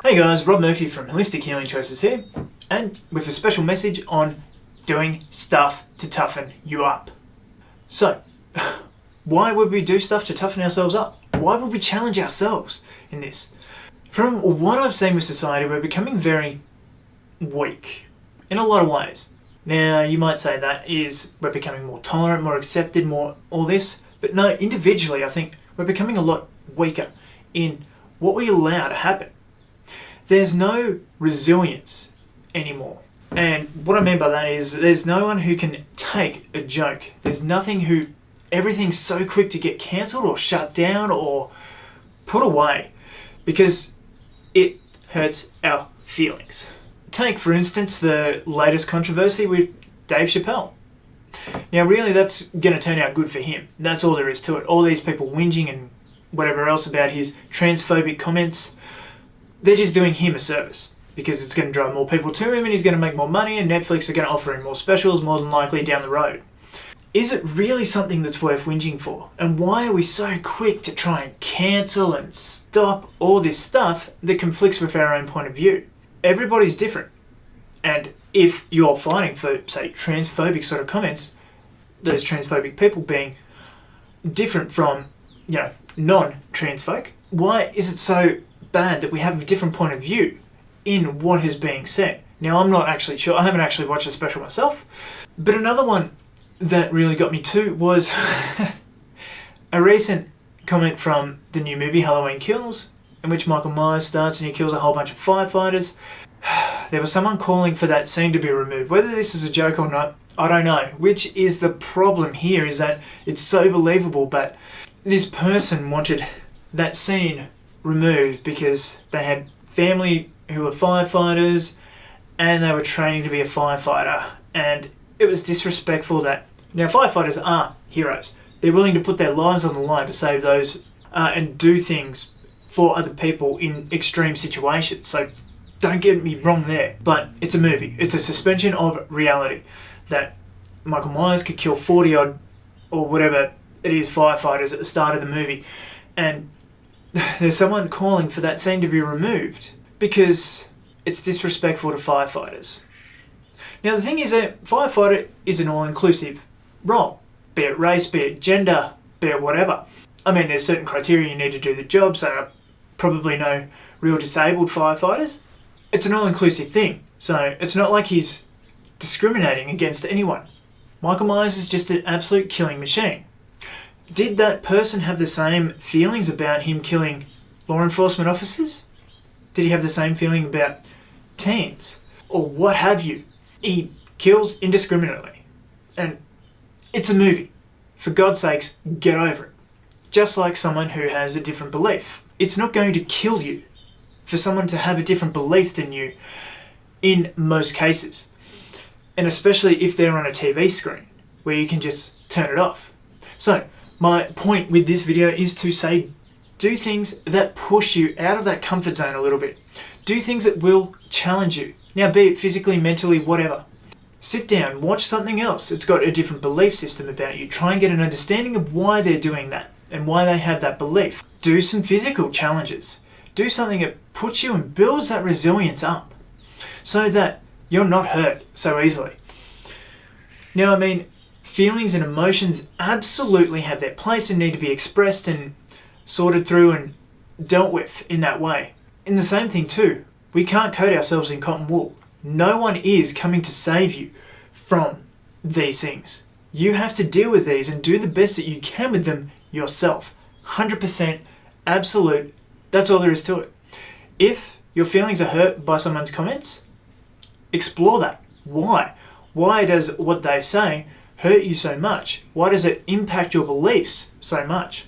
Hey guys, Rob Murphy from Holistic Healing Choices here, and with a special message on doing stuff to toughen you up. So, why would we do stuff to toughen ourselves up? Why would we challenge ourselves in this? From what I've seen with society, we're becoming very weak in a lot of ways. Now, you might say that is we're becoming more tolerant, more accepted, more all this, but no, individually I think we're becoming a lot weaker in what we allow to happen. There's no resilience anymore. And what I mean by that is there's no one who can take a joke. There's nothing who, everything's so quick to get cancelled or shut down or put away because it hurts our feelings. Take, for instance, the latest controversy with Dave Chappelle. Now, really, that's going to turn out good for him. That's all there is to it. All these people whinging and whatever else about his transphobic comments, they're just doing him a service because it's going to drive more people to him and he's going to make more money and Netflix are going to offer him more specials more than likely down the road. Is it really something that's worth whinging for? And why are we so quick to try and cancel and stop all this stuff that conflicts with our own point of view? Everybody's different. And if you're fighting for, say, transphobic sort of comments, those transphobic people being different from, non-trans folk, why is it so bad that we have a different point of view in what is being said? Now, I'm not actually sure. I haven't actually watched the special myself. But another one that really got me too was a recent comment from the new movie Halloween Kills, in which Michael Myers starts and he kills a whole bunch of firefighters. There was someone calling for that scene to be removed. Whether this is a joke or not, I don't know. Which is the problem here, is that it's so believable, but this person wanted that scene removed because they had family who were firefighters and they were training to be a firefighter, and it was disrespectful that now firefighters are heroes. They're willing to put their lives on the line to save those and do things for other people in extreme situations. So don't get me wrong there, but it's a movie. It's a suspension of reality that Michael Myers could kill 40 odd or whatever it is firefighters at the start of the movie, and there's someone calling for that scene to be removed because it's disrespectful to firefighters. Now, the thing is that firefighter is an all-inclusive role, be it race, be it gender, be it whatever. I mean, there's certain criteria you need to do the job, so probably no real disabled firefighters. It's an all-inclusive thing, so it's not like he's discriminating against anyone. Michael Myers is just an absolute killing machine. Did that person have the same feelings about him killing law enforcement officers? Did he have the same feeling about teens? Or what have you? He kills indiscriminately. And it's a movie. For God's sakes, get over it. Just like someone who has a different belief. It's not going to kill you for someone to have a different belief than you in most cases. And especially if they're on a TV screen where you can just turn it off. So, my point with this video is to say, do things that push you out of that comfort zone a little bit. Do things that will challenge you. Now, be it physically, mentally, whatever. Sit down, watch something else. It's got a different belief system about you. Try and get an understanding of why they're doing that and why they have that belief. Do some physical challenges. Do something that puts you and builds that resilience up so that you're not hurt so easily. Now, I mean, feelings and emotions absolutely have their place and need to be expressed and sorted through and dealt with in that way. And the same thing too, we can't coat ourselves in cotton wool. No one is coming to save you from these things. You have to deal with these and do the best that you can with them yourself. 100% absolute, that's all there is to it. If your feelings are hurt by someone's comments, explore that. Why? Why does what they say hurt you so much? Why does it impact your beliefs so much?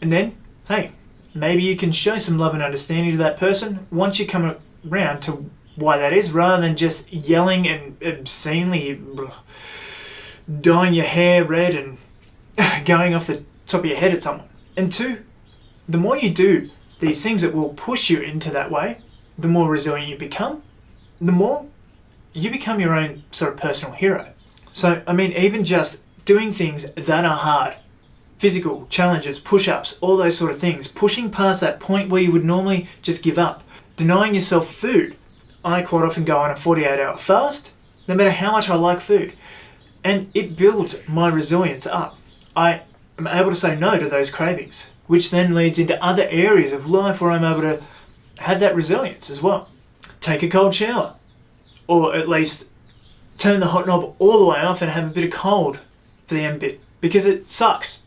And then, hey, maybe you can show some love and understanding to that person once you come around to why that is, rather than just yelling and obscenely dyeing your hair red and going off the top of your head at someone. And two, the more you do these things that will push you into that way, the more resilient you become, the more you become your own sort of personal hero. So, I mean, even just doing things that are hard, physical challenges, push-ups, all those sort of things, pushing past that point where you would normally just give up, denying yourself food. I quite often go on a 48-hour fast, no matter how much I like food. And it builds my resilience up. I am able to say no to those cravings, which then leads into other areas of life where I'm able to have that resilience as well. Take a cold shower, or at least turn the hot knob all the way off and have a bit of cold for the end bit, because it sucks.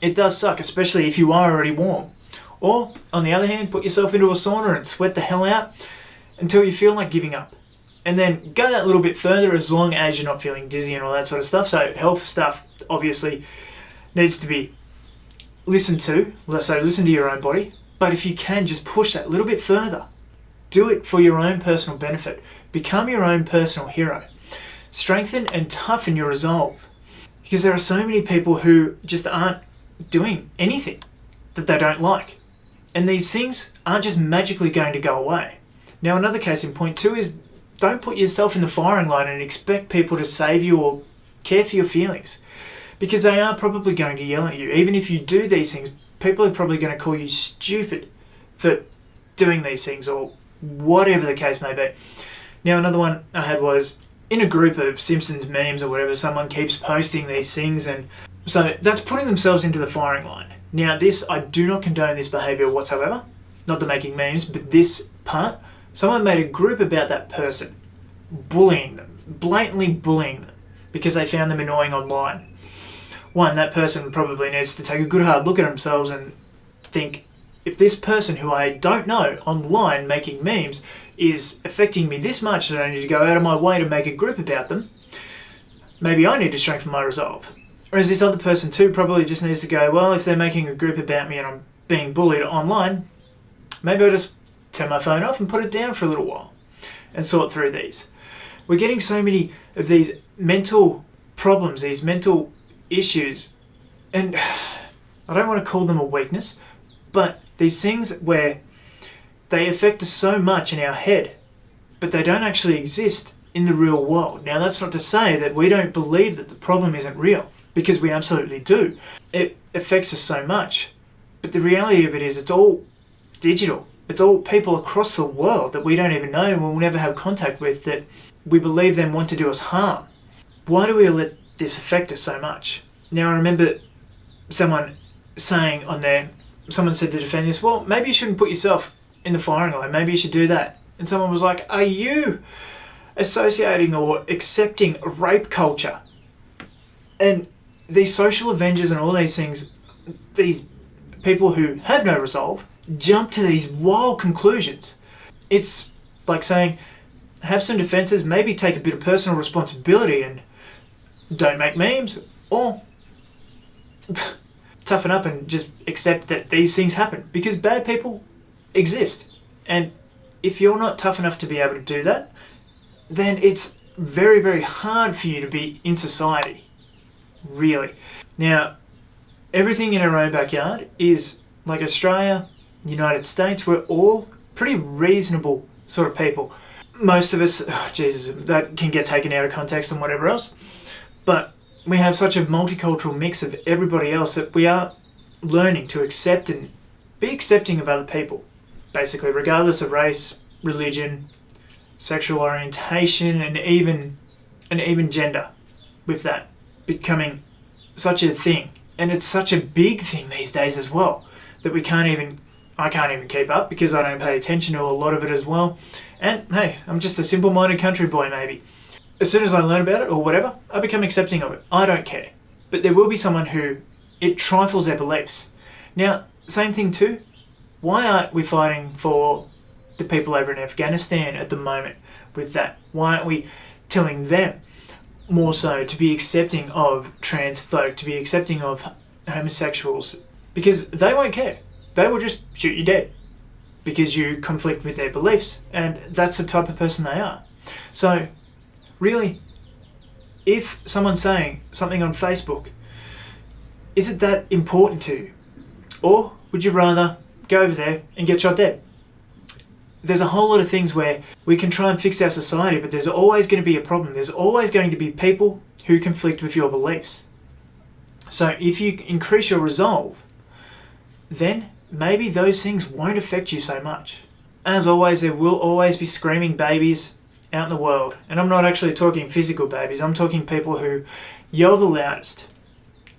It does suck, especially if you are already warm. Or, on the other hand, put yourself into a sauna and sweat the hell out until you feel like giving up. And then go that little bit further as long as you're not feeling dizzy and all that sort of stuff. So health stuff obviously needs to be listened to. Let's say listen to your own body. But if you can, just push that a little bit further. Do it for your own personal benefit. Become your own personal hero. Strengthen and toughen your resolve. Because there are so many people who just aren't doing anything that they don't like. And these things aren't just magically going to go away. Now, another case in point too is don't put yourself in the firing line and expect people to save you or care for your feelings. Because they are probably going to yell at you. Even if you do these things, people are probably going to call you stupid for doing these things or whatever the case may be. Now, another one I had was in a group of Simpsons memes or whatever, someone keeps posting these things, and so that's putting themselves into the firing line. Now, I do not condone this behaviour whatsoever. Not the making memes, but this part. Someone made a group about that person, bullying them, blatantly bullying them, because they found them annoying online. One, that person probably needs to take a good hard look at themselves and think, if this person who I don't know online making memes is affecting me this much that I need to go out of my way to make a group about them, maybe I need to strengthen my resolve. Whereas this other person too probably just needs to go, well, if they're making a group about me and I'm being bullied online, maybe I'll just turn my phone off and put it down for a little while and sort through these. We're getting so many of these mental problems, these mental issues, and I don't want to call them a weakness, but these things where they affect us so much in our head, but they don't actually exist in the real world. Now, that's not to say that we don't believe that the problem isn't real, because we absolutely do. It affects us so much, but the reality of it is it's all digital. It's all people across the world that we don't even know and we'll never have contact with, that we believe them want to do us harm. Why do we let this affect us so much? Now, I remember someone saying on there, someone said to defend this, well, maybe you shouldn't put yourself in the firing line. Maybe you should do that. And someone was like, are you associating or accepting rape culture? And these social avengers and all these things, these people who have no resolve, jump to these wild conclusions. It's like saying, have some defenses, maybe take a bit of personal responsibility and don't make memes, or toughen up and just accept that these things happen, because bad people exist. And if you're not tough enough to be able to do that, then it's very, very hard for you to be in society, really. Now, everything in our own backyard is like Australia, United States, we're all pretty reasonable sort of people. Most of us, that can get taken out of context and whatever else, but we have such a multicultural mix of everybody else that we are learning to accept and be accepting of other people, basically, regardless of race, religion, sexual orientation, and even gender, with that becoming such a thing. And it's such a big thing these days as well, that I can't even keep up, because I don't pay attention to a lot of it as well. And hey, I'm just a simple-minded country boy maybe. As soon as I learn about it or whatever, I become accepting of it. I don't care. But there will be someone who it trifles their beliefs. Now, same thing too. Why aren't we fighting for the people over in Afghanistan at the moment with that? Why aren't we telling them more so to be accepting of trans folk, to be accepting of homosexuals? Because they won't care. They will just shoot you dead because you conflict with their beliefs, and that's the type of person they are. So, really, if someone's saying something on Facebook, is it that important to you? Or would you rather go over there and get shot dead? There's a whole lot of things where we can try and fix our society, but there's always going to be a problem. There's always going to be people who conflict with your beliefs. So if you increase your resolve, then maybe those things won't affect you so much. as always, there will always be screaming babies out in the world. And I'm not actually talking physical babies, I'm talking people who yell the loudest.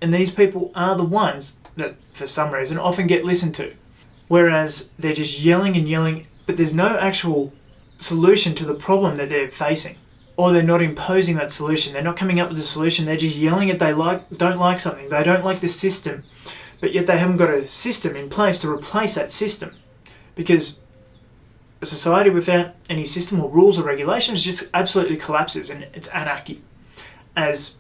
And these people are the ones that, for some reason, often get listened to. Whereas they're just yelling and yelling, but there's no actual solution to the problem that they're facing. Or they're not imposing that solution. They're not coming up with a solution. They're just yelling at don't like something. They don't like the system. But yet they haven't got a system in place to replace that system. Because a society without any system or rules or regulations just absolutely collapses, and it's anarchy. As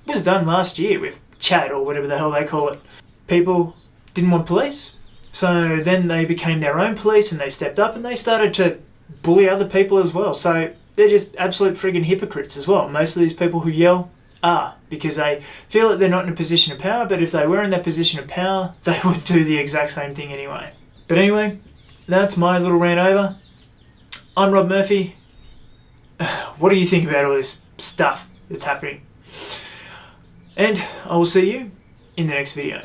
was done last year with Chad, or whatever the hell they call it. People didn't want police. So then they became their own police, and they stepped up and they started to bully other people as well. So they're just absolute friggin' hypocrites as well. Most of these people who yell are, because they feel that they're not in a position of power, but if they were in that position of power, they would do the exact same thing anyway. But anyway, that's my little rant over. I'm Rob Murphy. What do you think about all this stuff that's happening? And I will see you in the next video.